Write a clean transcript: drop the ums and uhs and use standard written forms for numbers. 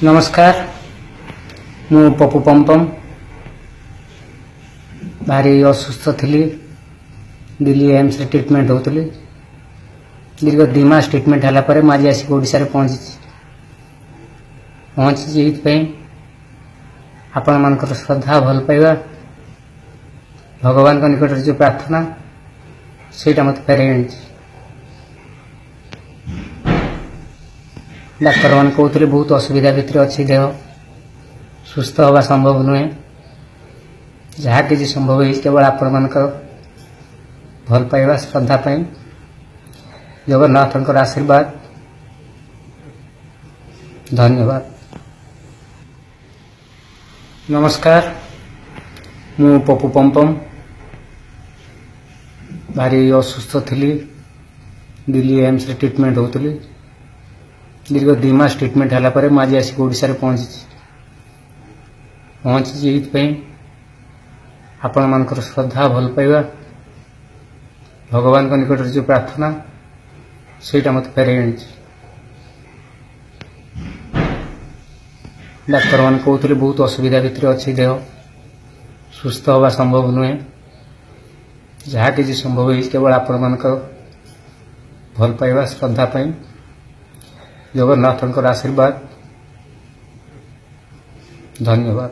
नमस्कार मु पप्पू पमपम भारी असुस्थ थी दिल्ली एम्स रे ट्रीटमेंट होती दीर्घ 2 मास ट्रीटमेंट है आज आसिक ओडिशा रे पहुंची आपण मान श्रद्धा भल पाइबा भगवान निकट जो प्रार्थना से मत फेरे डाक्तर मान कहते बहुत असुविधा भितर अच्छी देह सुस्थ हवा संभव नुहे जहाँ कि संभव है केवल आपण मान भल पाइबा श्रद्धा पाई जगन्नाथ आशीर्वाद धन्यवाद। नमस्कार मु पप्पू पमपम भारी असुस्थ थी दिल्ली एम्स रे ट्रीटमेंट होती दीर्घ 2 मास ट्रीटमेंट है आज आसिक ओडिशा रे पहुंची आपण मान श्रद्धा भल पाइबा भगवान निकट जो प्रार्थना से मत फेरे डाक्तर मान कहते बहुत असुविधा भितर अच्छी देह सुस्थ हवा संभव नुहे जहाँ कि संभव है केवल आपण मान भल पाइबा श्रद्धा पाई जगन्नाथ आशीर्वाद धन्यवाद।